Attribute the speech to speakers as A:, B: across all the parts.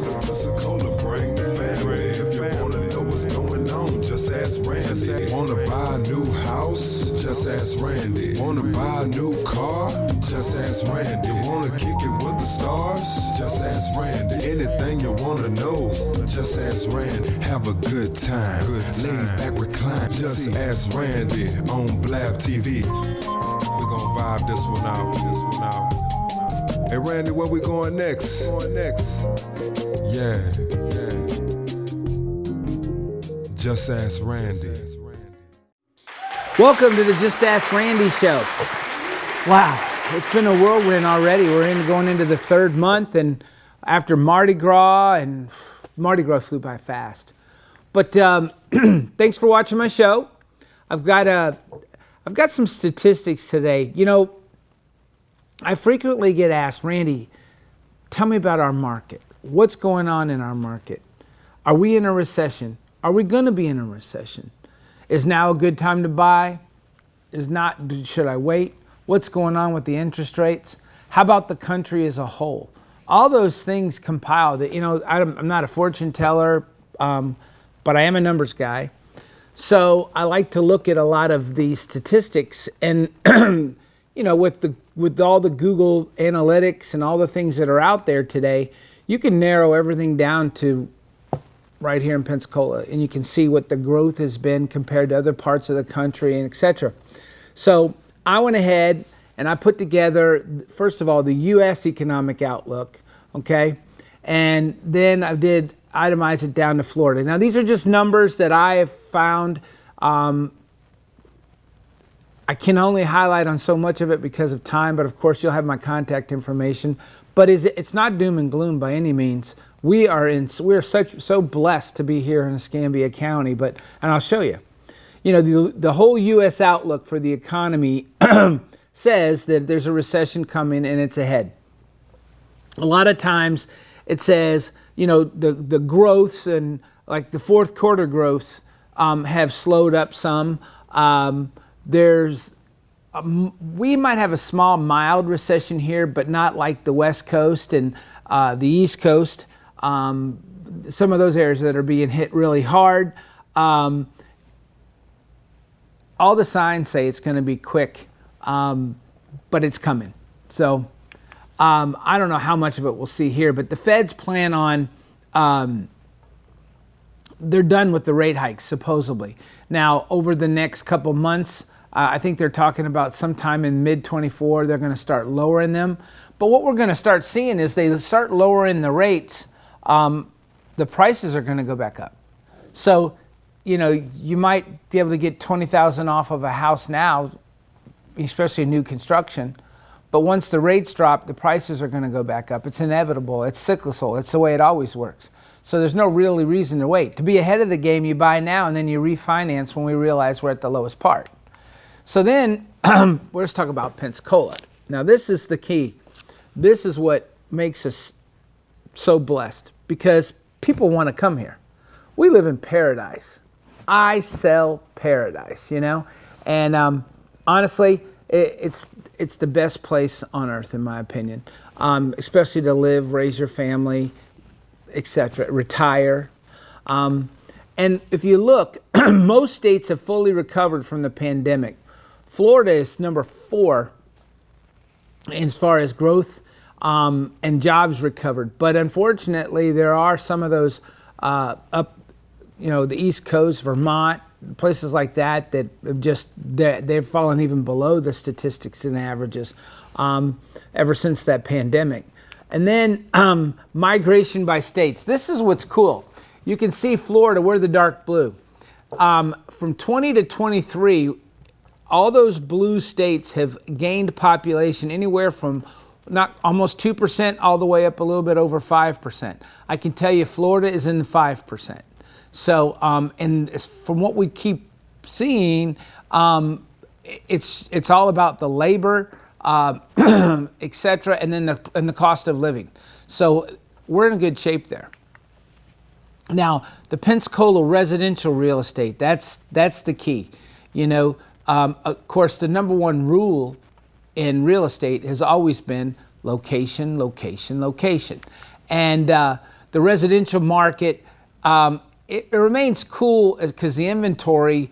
A: down to Pensacola, bring the family. If you wanna know what's going on, just ask Randy. Wanna buy a new house? Just ask Randy. Wanna buy a new car? Just ask Randy. Wanna kick it with the stars? Just ask Randy. Anything you wanna know, just ask Randy. Have a good time. Lay back, recline. Just ask Randy on Blab TV. We're gonna vibe this one out. Hey Randy, where we going next? Yeah. Just ask Randy.
B: Welcome to the Just Ask Randy show. Wow, it's been a whirlwind already. We're going into the third month, and after Mardi Gras flew by fast. But thanks for watching my show. I've got some statistics today. You know, I frequently get asked, Randy, tell me about our market. What's going on in our market? Are we in a recession? Are we going to be in a recession? Is now a good time to buy? Is not, should I wait? What's going on with the interest rates? How about the country as a whole? All those things compile that, you know, I'm not a fortune teller, but I am a numbers guy. So I like to look at a lot of these statistics, and you know, with all the Google Analytics and all the things that are out there today, you can narrow everything down to right here in Pensacola, and you can see what the growth has been compared to other parts of the country, and etc. So I went ahead and I put together, first of all, the U.S. economic outlook, okay, and then I did itemize it down to Florida. Now these are just numbers that I have found. I can only highlight on so much of it because of time, but of course you'll have my contact information. But it's not doom and gloom by any means. We are so blessed to be here in Escambia County, and I'll show you. You know, the whole U.S. outlook for the economy says that there's a recession coming and it's ahead. A lot of times it says, you know, the growths and like the fourth quarter growths have slowed up some. We might have a small, mild recession here, but not like the West Coast and the East Coast. Some of those areas that are being hit really hard. All the signs say it's going to be quick, but it's coming. So I don't know how much of it we'll see here, but the Feds plan on, they're done with the rate hikes, supposedly. Now, over the next couple months, I think they're talking about sometime in mid-24, they're going to start lowering them. But what we're going to start seeing is they start lowering the rates, the prices are going to go back up. So, you know, you might be able to get $20,000 off of a house now, especially new construction. But once the rates drop, the prices are going to go back up. It's inevitable. It's cyclical. It's the way it always works. So there's no really reason to wait. To be ahead of the game, you buy now and then you refinance when we realize we're at the lowest part. So then, let's talk about Pensacola. Now this is the key. This is what makes us so blessed, because people want to come here. We live in paradise. I sell paradise, you know? And honestly, it's the best place on earth, in my opinion, especially to live, raise your family, etc., retire. And if you look, most states have fully recovered from the pandemic. Florida is number 4 as far as growth and jobs recovered. But unfortunately, there are some of those up, you know, the East Coast, Vermont, places like that have just, they've fallen even below the statistics and averages ever since that pandemic. And then migration by states. This is what's cool. You can see Florida, we're the dark blue. From 20 to 23, all those blue states have gained population anywhere from not almost 2% all the way up a little bit over 5%. I can tell you Florida is in the 5%. So, and from what we keep seeing, it's all about the labor, etc., and then the cost of living. So we're in good shape there. Now, the Pensacola residential real estate, that's the key. You know, of course, the number one rule in real estate has always been location, location, location. And the the residential market, it remains cool because the inventory,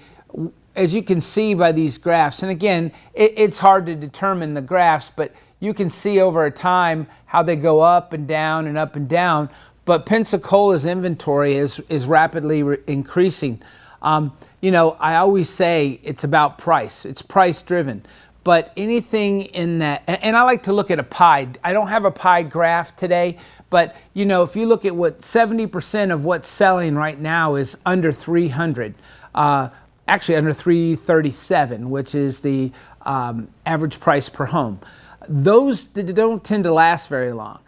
B: as you can see by these graphs, and again, it's hard to determine the graphs, but you can see over time how they go up and down and up and down. But Pensacola's inventory is rapidly increasing. You know, I always say it's about price. It's price driven. But anything in that, and I like to look at a pie. I don't have a pie graph today, but you know, if you look at what 70% of what's selling right now is under 300, actually under 337, which is the average price per home. Those don't tend to last very long.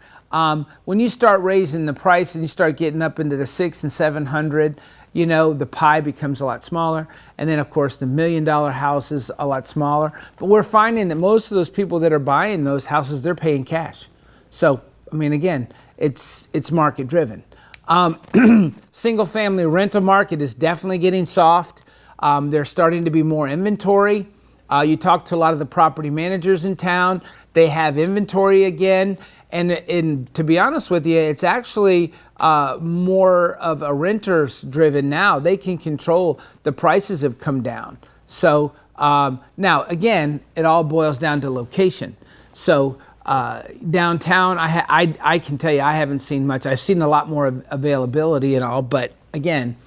B: When you start raising the price and you start getting up into the 600 and 700, you know, the pie becomes a lot smaller. And then of course the $1 million house is a lot smaller. But we're finding that most of those people that are buying those houses, they're paying cash. So, I mean, again, it's market driven. Single family rental market is definitely getting soft. There's starting to be more inventory. You talk to a lot of the property managers in town, they have inventory again. And to be honest with you, it's actually more of a renters driven now. They can control, the prices have come down. So now again, it all boils down to location. So downtown, I can tell you, I haven't seen much. I've seen a lot more availability and all, but again,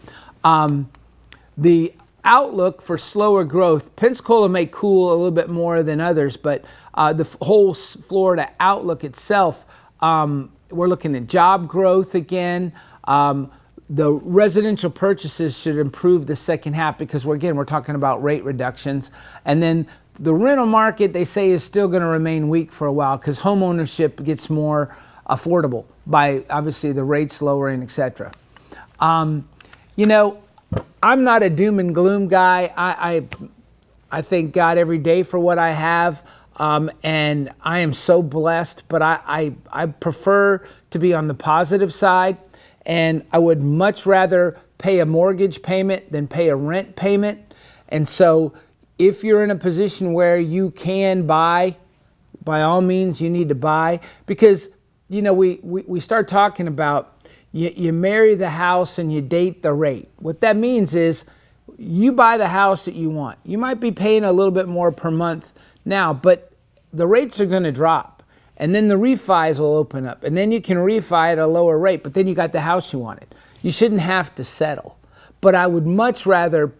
B: the outlook for slower growth, Pensacola may cool a little bit more than others, but the whole Florida outlook itself, we're looking at job growth again. The residential purchases should improve the second half because we're talking about rate reductions. And then the rental market, they say, is still going to remain weak for a while because home ownership gets more affordable by obviously the rates lowering, etc. You know, I'm not a doom and gloom guy. I thank God every day for what I have, and I am so blessed, but I prefer to be on the positive side, and I would much rather pay a mortgage payment than pay a rent payment. And so if you're in a position where you can buy, by all means you need to buy, because you know we start talking about you marry the house and you date the rate. What that means is you buy the house that you want. You might be paying a little bit more per month now, but the rates are going to drop. And then the refis will open up. And then you can refi at a lower rate, but then you got the house you wanted. You shouldn't have to settle. But I would much rather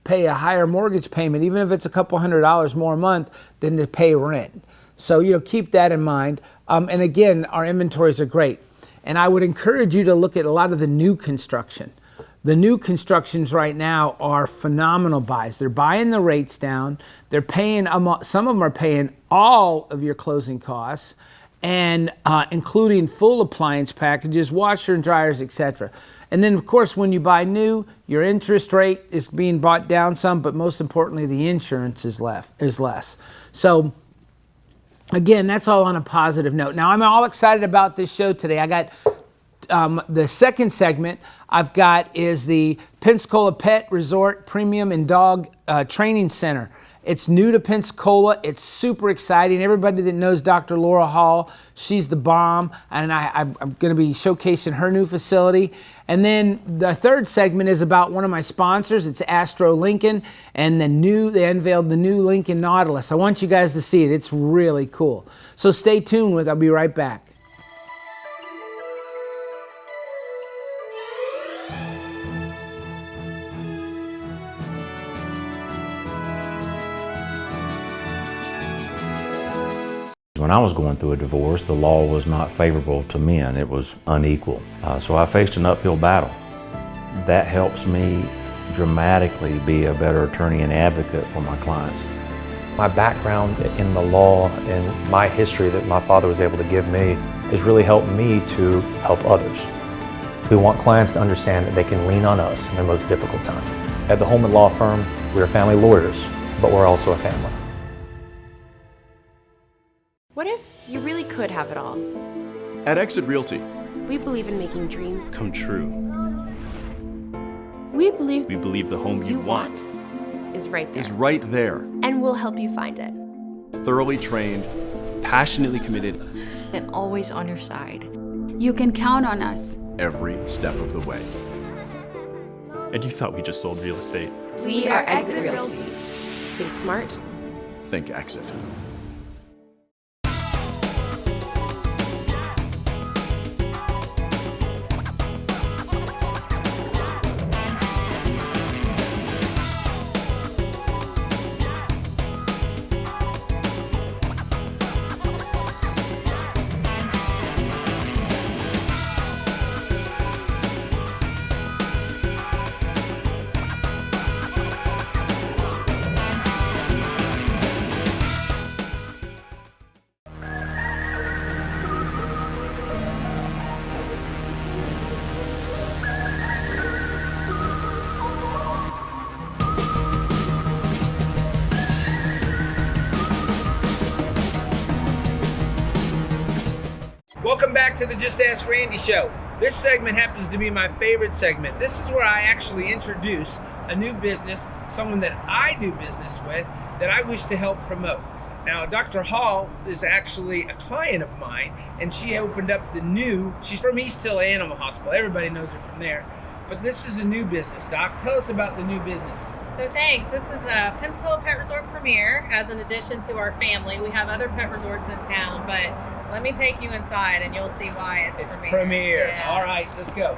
B: pay a higher mortgage payment, even if it's a couple $100 more a month, than to pay rent. So, you know, keep that in mind. And again, our inventories are great. And I would encourage you to look at a lot of the new construction. The new constructions right now are phenomenal buys. They're buying the rates down. They're paying, some of them are paying all of your closing costs, and including full appliance packages, washer and dryers, etc. And then of course, when you buy new, your interest rate is being brought down some, but most importantly, the insurance is less. So again, that's all on a positive note. Now, I'm all excited about this show today. I got the second segment I've got is the Pensacola Pet Resort Premium and Dog Training Center. It's new to Pensacola. It's super exciting. Everybody that knows Dr. Laura Hall, she's the bomb, and I'm going to be showcasing her new facility. And then the third segment is about one of my sponsors. It's Astro Lincoln, and they unveiled the new Lincoln Nautilus. I want you guys to see it. It's really cool. So stay tuned I'll be right back.
C: When I was going through a divorce, the law was not favorable to men. It was unequal. So I faced an uphill battle. That helps me dramatically be a better attorney and advocate for my clients.
D: My background in the law and my history that my father was able to give me has really helped me to help others. We want clients to understand that they can lean on us in their most difficult time. At the Holman Law Firm, we're family lawyers, but we're also a family.
E: What if you really could have it all?
F: At Exit Realty,
E: We believe in making dreams
F: come true.
E: We believe
F: the home you want
E: is right there.
F: is right there.
E: And we'll help you find it.
F: Thoroughly trained, passionately committed.
G: And always on your side. You can count on us.
F: every step of the way.
G: And you thought we just sold real estate.
E: We are Exit Realty. Think smart.
F: Think Exit.
B: Welcome back to the Just Ask Randy show. This segment happens to be my favorite segment. This is where I actually introduce a new business, someone that I do business with, that I wish to help promote. Now, Dr. Hall is actually a client of mine, and she opened up she's from East Hill Animal Hospital. Everybody knows her from there. But this is a new business. Doc, tell us about the new business.
H: So thanks. This is Pensacola Pet Resort Premier. As an addition to our family, we have other pet resorts in town, but let me take you inside and you'll see why it's Premier. Yeah.
B: All right, let's go.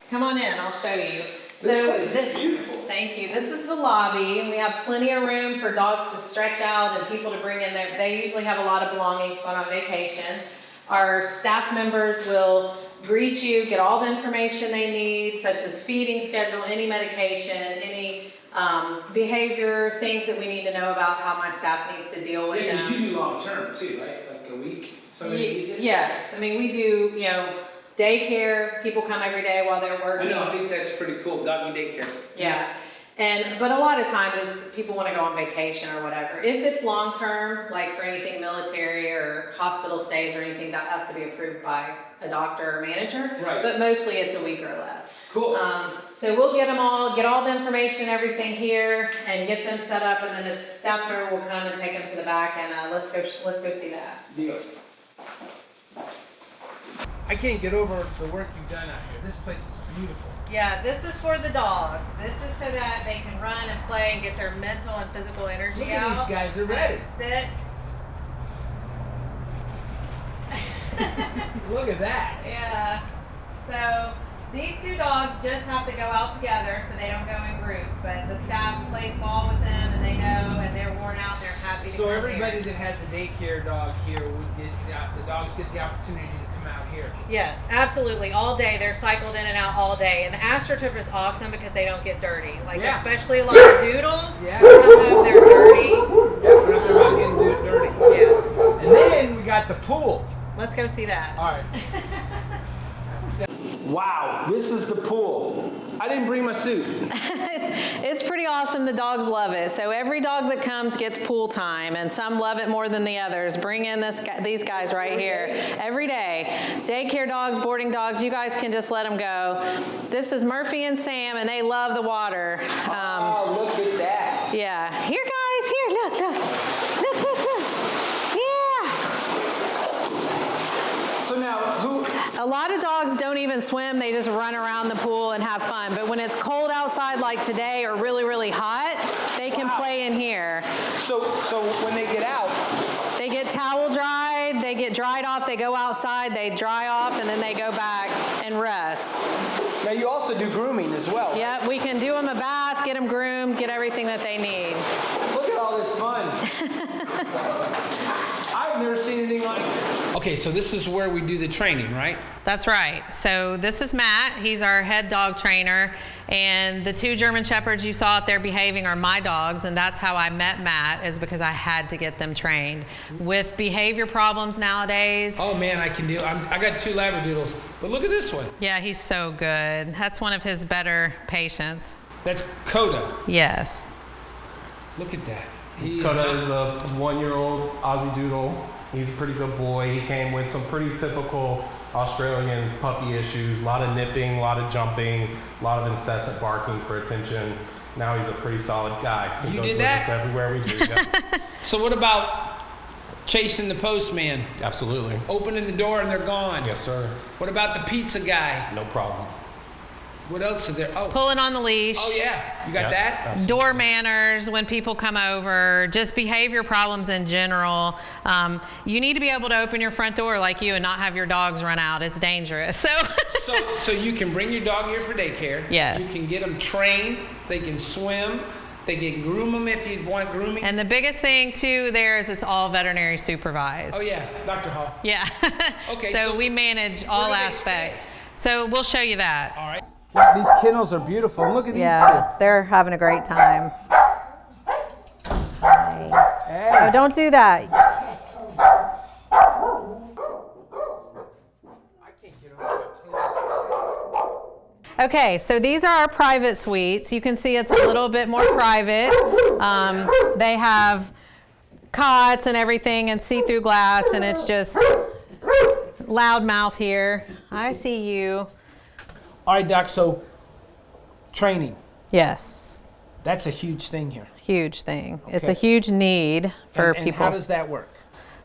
H: Come on in, I'll show you.
B: This place is beautiful.
H: Thank you. This is the lobby, and we have plenty of room for dogs to stretch out and people to bring in there. They usually have a lot of belongings going on vacation. Our staff members will greet you, get all the information they need, such as feeding schedule, any medication, any behavior, things that we need to know about how my staff needs to deal with them.
B: Yeah, because you do long term too, right? Like a week?
H: Yes. I mean, we do, daycare. People come every day while they're working.
B: I know, I think that's pretty cool, doggy daycare.
H: Yeah. But a lot of times it's people want to go on vacation or whatever. If it's long term, like for anything military or hospital stays or anything, that has to be approved by a doctor or manager. Right. But mostly it's a week or less.
B: Cool.
H: So we'll get all the information, everything here, and get them set up, and then the staff member will come and take them to the back, and let's go see that.
B: Deal. I can't get over the work you've done out here. This place is beautiful.
H: Yeah, this is for the dogs. This is so that they can run and play and get their mental and physical energy
B: Look
H: out.
B: at these guys, they're ready.
H: Sit.
B: Look at that.
H: Yeah. So these two dogs just have to go out together so they don't go in groups, but the staff plays ball with them and they know, and they're worn out, they're happy to
B: So
H: come
B: everybody
H: here.
B: that has a daycare dog here would get the dogs get the opportunity to come out here.
H: Yes, absolutely. All day. They're cycled in and out all day. And the AstroTurf is awesome because they don't get dirty. Especially a lot of doodles.
B: Yeah.
H: Come home, they're dirty.
B: Yeah, but they're not getting dirty.
H: Yeah.
B: And then we got the pool.
H: Let's go see that.
B: All right. Wow, this is the pool. I didn't bring my suit.
H: It's pretty awesome. The dogs love it. So every dog that comes gets pool time, and some love it more than the others. Bring in these guys right here every day. Daycare dogs, boarding dogs, you guys can just let them go. This is Murphy and Sam, and they love the water.
B: Oh, look at that.
H: Yeah. Here, guys. Here, look. Yeah.
B: So now,
H: A lot of dogs don't even swim. They just run around the pool and have fun. But when it's cold outside like today or really, really hot, they can play in here.
B: So when they get out,
H: they get towel dried, they get dried off, they go outside, they dry off, and then they go back and rest.
B: Now you also do grooming as well.
H: Yep, we can do them a bath, get them groomed, get everything that they need.
B: Look at all this fun. I've never seen anything like it. Okay, so this is where we do the training, right?
H: That's right. So this is Matt. He's our head dog trainer. And the two German Shepherds you saw out there behaving are my dogs. And that's how I met Matt, is because I had to get them trained. With behavior problems nowadays.
B: Oh man, I can deal. I got 2 Labradoodles, but look at this one.
H: Yeah, he's so good. That's one of his better patients.
B: That's Coda.
H: Yes.
B: Look at that.
I: Coda is a 1-year-old Aussie Doodle. He's a pretty good boy. He came with some pretty typical Australian puppy issues, a lot of nipping, a lot of jumping, a lot of incessant barking for attention. Now he's a pretty solid guy. He
B: You
I: goes
B: did
I: with
B: that?
I: us everywhere we do. Yeah.
B: So what about chasing the postman,
I: Absolutely.
B: opening the door and they're gone.
I: Yes, sir.
B: What about the pizza guy?
I: No problem.
B: What else is there? Oh,
H: Pulling on the leash.
B: oh yeah, you got
I: Yep,
B: that?
I: absolutely.
H: Door manners when people come over, just behavior problems in general. You need to be able to open your front door like you and not have your dogs run out. It's dangerous.
B: So you can bring your dog here for daycare.
H: Yes.
B: You can get them trained. They can swim. They can groom them if you want grooming.
H: And the biggest thing too there is it's all veterinary supervised.
B: Oh yeah, Dr. Hall.
H: Yeah.
B: Okay,
H: so
B: so
H: we manage
B: where
H: all
B: do they
H: aspects.
B: stay?
H: So we'll show you that.
B: All right. These kennels are beautiful. Look at these
H: Yeah, they're having a great time.
B: two. Hey.
H: Oh, don't do that. Okay, so these are our private suites. You can see it's a little bit more private. They have cots and everything and see-through glass, and it's just loud mouth here. I see you.
B: All right, Doc, so training.
H: Yes,
B: That's a huge thing here.
H: huge thing. It's a
B: Okay.
H: huge need for
B: and
H: people.
B: how does that work?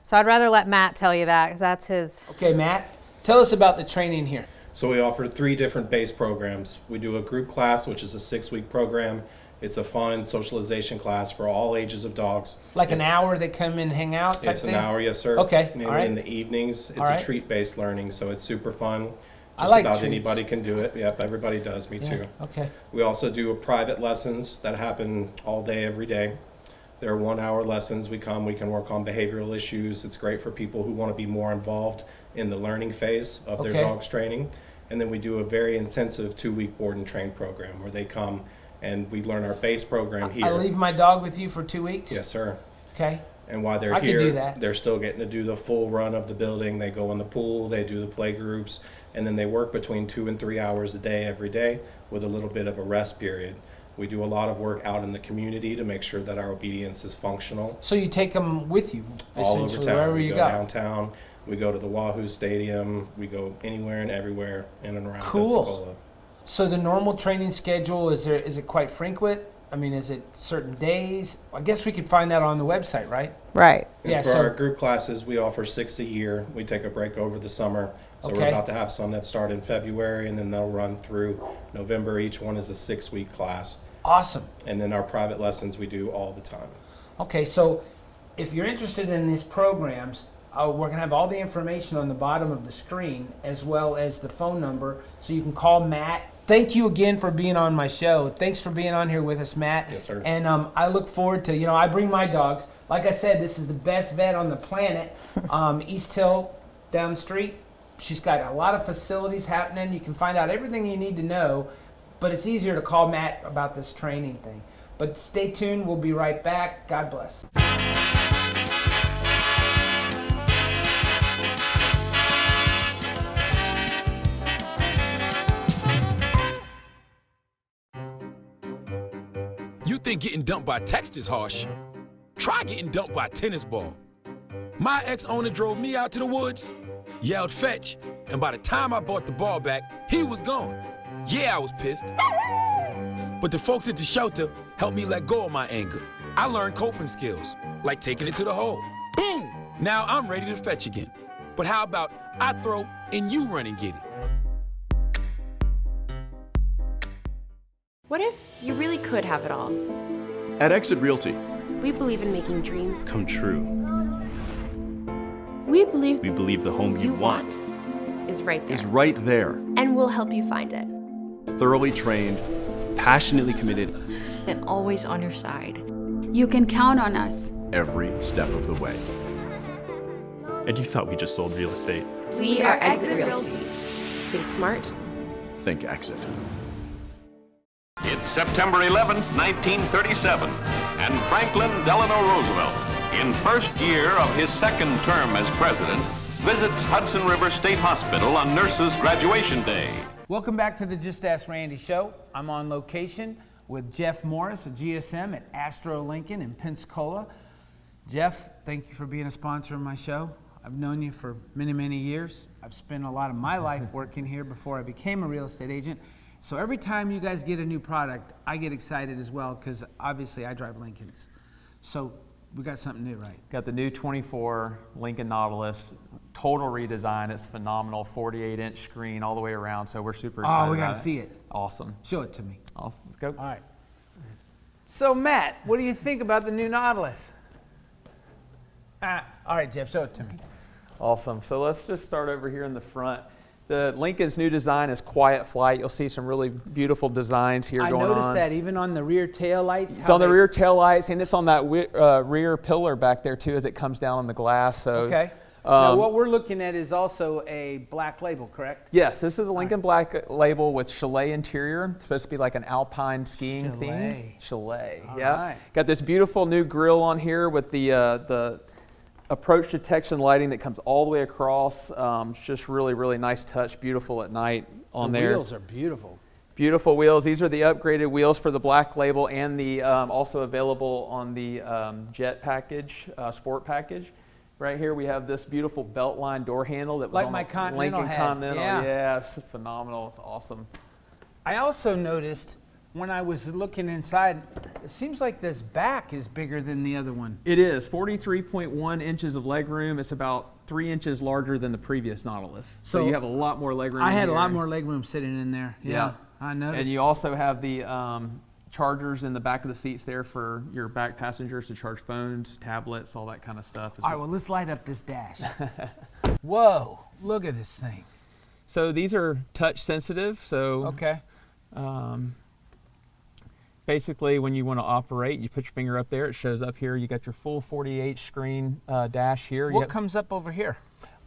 H: So I'd rather let Matt tell you that because that's his.
B: Okay, Matt, tell us about the training here.
I: So we offer 3 different base programs. We do a group class, which is a 6-week program. It's a fun socialization class for all ages of dogs.
B: Like an hour they come in and hang out type
I: It's
B: thing?
I: an hour, yes, sir.
B: Okay,
I: Mainly
B: all right.
I: in the evenings. It's
B: All right.
I: a treat-based learning, so it's super fun.
B: I
I: Just
B: like
I: about
B: treats.
I: anybody can do it. Yep, everybody does. Me
B: Yeah,
I: too.
B: okay.
I: We also do private lessons that happen all day, every day. They're 1-hour lessons. We can work on behavioral issues. It's great for people who want to be more involved in the learning phase of their
B: Okay.
I: dog's training. And then we do a very intensive 2-week board and train program where they come and we learn our base program here.
B: I leave my dog with you for 2 weeks?
I: Yes, sir.
B: Okay.
I: And while they're
B: I could
I: here,
B: do that.
I: they're still getting to do the full run of the building. They go in the pool, they do the play groups, and then they work between 2 and 3 hours a day every day with a little bit of a rest period. We do a lot of work out in the community to make sure that our obedience is functional.
B: So you take them with you,
I: All over
B: essentially,
I: town.
B: wherever
I: We
B: you
I: go
B: go.
I: downtown. We go to the Wahoo Stadium. We go anywhere and everywhere in and around
B: Cool.
I: Pensacola.
B: So the normal training schedule, is it quite frequent? I mean, is it certain days? I guess we could find that on the website, right?
H: Right.
I: And
B: Yeah,
I: for
B: so-
I: our group classes, we offer 6 a year. We take a break over the summer. So we're
B: Okay.
I: about to have some that start in February and then they'll run through November. Each one is a 6-week class.
B: Awesome.
I: And then our private lessons we do all the time.
B: Okay, so if you're interested in these programs, we're going to have all the information on the bottom of the screen as well as the phone number so you can call Matt. Thank you again for being on my show. Thanks for being on here with us, Matt.
I: Yes, sir.
B: And I look forward to, I bring my dogs. Like I said, this is the best vet on the planet. East Hill down the street. She's got a lot of facilities happening. You can find out everything you need to know, but it's easier to call Matt about this training thing. But stay tuned. We'll be right back. God bless.
J: You think getting dumped by text is harsh? Try getting dumped by a tennis ball. My ex-owner drove me out to the woods, yelled fetch, and by the time I bought the ball back, he was gone. Yeah, I was pissed. But the folks at the shelter helped me let go of my anger. I learned coping skills, like taking it to the hole. Boom! Now I'm ready to fetch again. But how about I throw and you run and get it?
E: What if you really could have it all?
F: At Exit Realty,
E: We believe in making dreams
G: Come true.
E: We believe
G: We believe the home you want
E: is right there.
F: is right there.
E: And we'll help you find it.
F: Thoroughly trained, passionately committed
K: And always on your side. You can count on us.
F: every step of the way.
G: And you thought we just sold real estate.
E: We are Exit Realty. Think smart.
F: Think Exit.
L: It's September 11, 1937, and Franklin Delano Roosevelt, in first year of his second term as president, visits Hudson River State Hospital on Nurses' Graduation Day.
B: Welcome back to the Just Ask Randy show. I'm on location with Jeff Morris of GSM at Astro Lincoln in Pensacola. Jeff, thank you for being a sponsor of my show. I've known you for many, many years. I've spent a lot of my life working here before I became a real estate agent. So every time you guys get a new product, I get excited as well because obviously I drive Lincolns. So We got something new, right?
M: Got the new 24 Lincoln Nautilus, total redesign. It's phenomenal, 48-inch screen all the way around. So we're super excited.
B: Oh, we got
M: about
B: to see it.
M: Awesome.
B: Show it to me.
M: Awesome. Let's go.
B: All right. So Matt, what do you think about the new Nautilus? All right, Jeff, show it to me.
M: Awesome. So let's just start over here in the front. The Lincoln's new design is quiet flight. You'll see some really beautiful designs here going on.
B: I noticed that even on the rear tail lights.
M: It's on the rear tail lights, and it's on that rear pillar back there too as it comes down on the glass. So,
B: okay. Now what we're looking at is also a black label, correct?
M: Yes, this is a Lincoln Black Label with chalet interior. It's supposed to be like an alpine skiing theme. Chalet. Yeah.
B: Right.
M: Got this beautiful new grille on here with the approach detection lighting that comes all the way across. It's just really, really nice touch, beautiful at night on there.
B: The wheels are beautiful.
M: Beautiful wheels. These are the upgraded wheels for the Black Label and the also available on the Jet package, Sport package. Right here we have this beautiful Beltline door handle that was
B: like
M: on
B: my
M: the
B: Continental
M: Lincoln
B: had.
M: Continental.
B: Yeah.
M: It's phenomenal. It's awesome.
B: I also noticed when I was looking inside, it seems like this back is bigger than the other one.
M: It is 43.1 inches of legroom. It's about 3 inches larger than the previous Nautilus. So you have a lot more legroom.
B: I had a lot more legroom sitting in there.
M: Yeah.
B: I noticed.
M: And you also have the chargers in the back of the seats there for your back passengers to charge phones, tablets, all that kind of stuff.
B: All right, well, let's light up this dash. Whoa, look at this thing.
M: So these are touch sensitive. So
B: okay.
M: Basically, when you want to operate, you put your finger up there. It shows up here. You got your full 48 screen dash here.
B: What comes up over here?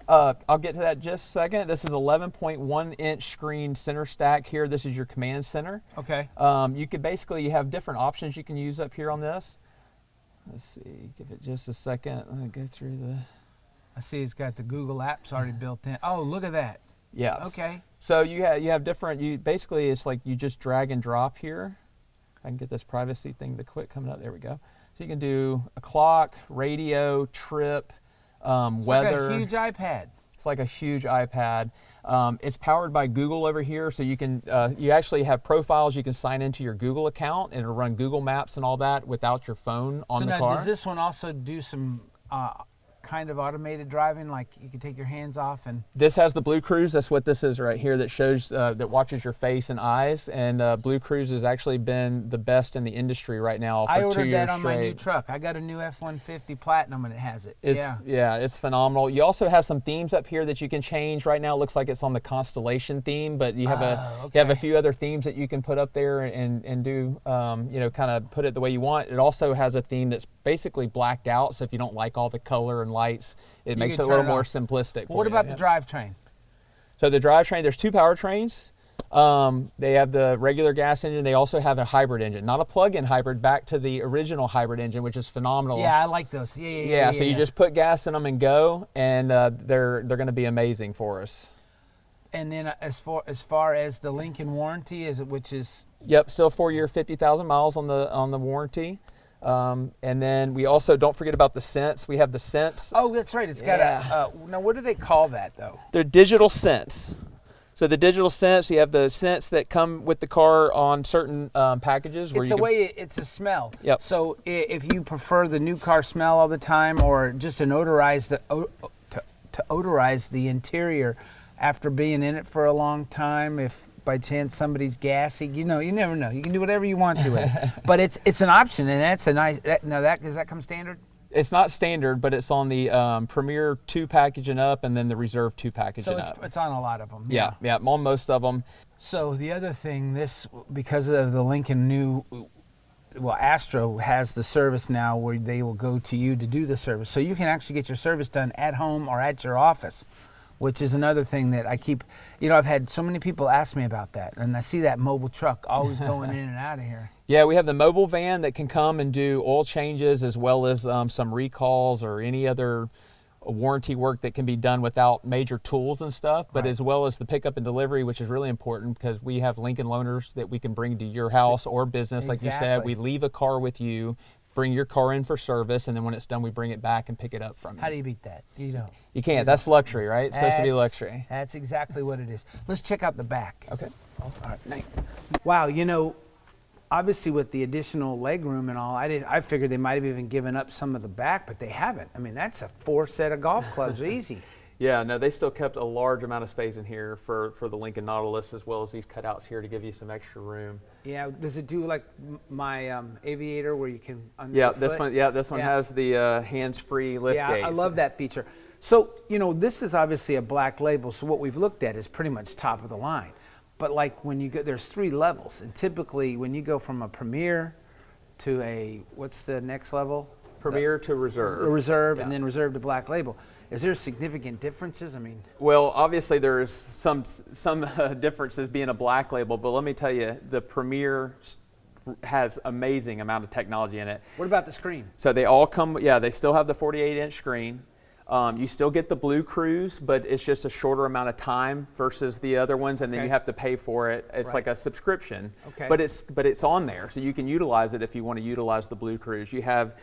M: I'll get to that in just a second. This is 11.1 inch screen center stack here. This is your command center.
B: Okay.
M: You could basically, you have different options you can use up here on this. Let's see, give it just a second. Let me go through the.
B: I see it's got the Google apps already built in. Oh, look at that.
M: Yeah.
B: Okay.
M: So you have different, basically it's like you just drag and drop here. I can get this privacy thing to quit coming up. There we go. So you can do a clock, radio, trip, weather.
B: It's like a huge iPad.
M: It's like a huge iPad. It's powered by Google over here, so you can you actually have profiles. You can sign into your Google account and it'll run Google Maps and all that without your phone on the car.
B: So now, does this one also do some kind of automated driving, like you can take your hands off and?
M: This has the Blue Cruise. That's what this is right here. That shows that watches your face and eyes. And Blue Cruise has actually been the best in the industry right now for 2 years straight.
B: I ordered that on my new truck. I got a new F-150 Platinum and it has it.
M: Yeah, it's phenomenal. You also have some themes up here that you can change. Right now, it looks like it's on the Constellation theme, but you have you have a few other themes that you can put up there and do kind of put it the way you want. It also has a theme that's basically blacked out. So if you don't like all the color and lights, it makes it a little more simplistic.
B: What about the drivetrain?
M: So the drivetrain, there's two powertrains. They have the regular gas engine. They also have a hybrid engine, not a plug-in hybrid, back to the original hybrid engine, which is phenomenal.
B: Yeah, I like those. Yeah.
M: So you just put gas in them and go, and they're going to be amazing for us.
B: And then as far as the Lincoln warranty, which is?
M: Yep, still 4-year, 50,000 miles on the warranty. And then we also don't forget about the Sense. We have the Sense.
B: Oh, that's right. It's got now what do they call that though?
M: They're digital Sense. So the digital Sense, you have the Sense that come with the car on certain packages. Where
B: It's a smell.
M: Yep.
B: So if you prefer the new car smell all the time, or just to odorize the interior after being in it for a long time, if by chance somebody's gassy, you never know. You can do whatever you want to it. But it's an option, and that's a nice. Does that come standard?
M: It's not standard, but it's on the Premier 2 package and up, and then the Reserve 2 package and up.
B: So it's on a lot of them.
M: Yeah, on most of them.
B: So the other thing, because of the Lincoln Astro has the service now where they will go to you to do the service. So you can actually get your service done at home or at your office, which is another thing that I keep, I've had so many people ask me about that, and I see that mobile truck always going in and out of here.
M: Yeah, we have the mobile van that can come and do oil changes as well as some recalls or any other warranty work that can be done without major tools and stuff, but as well as the pickup and delivery, which is really important because we have Lincoln loaners that we can bring to your house or business. Like you said, we leave a car with you, bring your car in for service, and then when it's done, we bring it back and pick it up from you.
B: How do you beat that? You don't.
M: You can't. That's luxury, right? It's supposed to be luxury.
B: That's exactly what it is. Let's check out the back.
M: Okay.
B: Awesome. All right. Wow, obviously with the additional leg room and all, I figured they might have even given up some of the back, but they haven't. I mean, that's a 4 set of golf clubs easy.
M: Yeah, no, they still kept a large amount of space in here for the Lincoln Nautilus, as well as these cutouts here to give you some extra room.
B: Yeah, does it do like my Aviator where you can
M: Yeah, this one has the hands-free lift gate.
B: Yeah, I love that feature. So, this is obviously a black label, so what we've looked at is pretty much top of the line. But like when you go, there's 3 levels, and typically when you go from a Premier to a, what's the next level?
M: Premier to Reserve.
B: Reserve,
M: yeah.
B: And then Reserve to black label. Is there significant differences? I mean,
M: well, obviously there's some differences being a black label, but let me tell you, the Premier has amazing amount of technology in it.
B: What about the screen?
M: So they all come, they still have the 48-inch screen. You still get the Blue Cruise, but it's just a shorter amount of time versus the other ones, and then you have to pay for it. It's like a subscription, but it's on there, so you can utilize it if you want to utilize the Blue Cruise. You have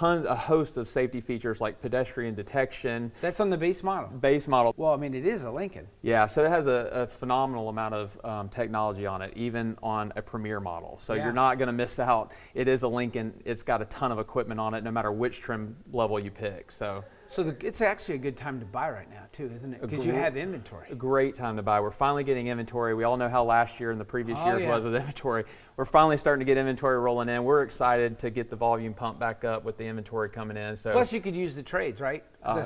M: a host of safety features like pedestrian detection.
B: That's on the base model.
M: Base model.
B: Well, I mean, it is a Lincoln.
M: Yeah, so it has a phenomenal amount of technology on it, even on a Premier model. So you're not going to miss out. It is a Lincoln. It's got a ton of equipment on it, no matter which trim level you pick. So
B: it's actually a good time to buy right now, too, isn't it? Because you have inventory.
M: A great time to buy. We're finally getting inventory. We all know how last year and the previous years was with inventory. We're finally starting to get inventory rolling in. We're excited to get the volume pumped back up with the inventory coming in. So
B: plus, you could use the trades, right?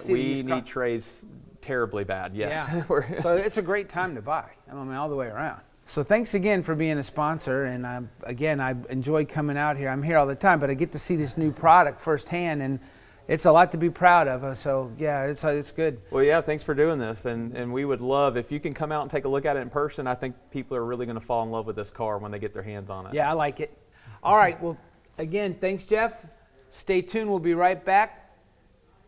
M: We need trades terribly bad, yes.
B: Yeah. So it's a great time to buy. I mean, all the way around. So thanks again for being a sponsor. And I enjoy coming out here. I'm here all the time, but I get to see this new product firsthand, and it's a lot to be proud of. So yeah, it's good.
M: Well, yeah, thanks for doing this. And we would love, if you can come out and take a look at it in person, I think people are really going to fall in love with this car when they get their hands on it.
B: Yeah, I like it. All right. Well, again, thanks, Jeff. Stay tuned. We'll be right back.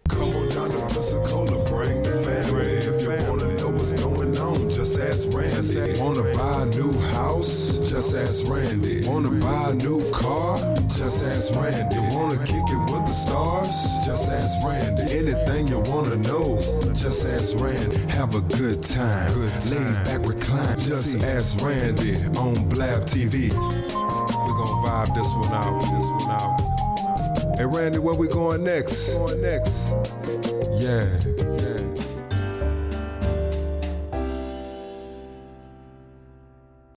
A: Come on down to Pensacola, bring the family. If you wanna know what's going on, just ask Randy. Wanna buy a new house? Just ask Randy. Wanna buy a new car? Just ask Randy. Wanna kick it with the stars? Just ask Randy. Anything you wanna know, just ask Randy. Have a good time, lay back, recline. Just ask Randy on Blab TV. We're gonna vibe this one out. Hey Randy, where we going next? Yeah.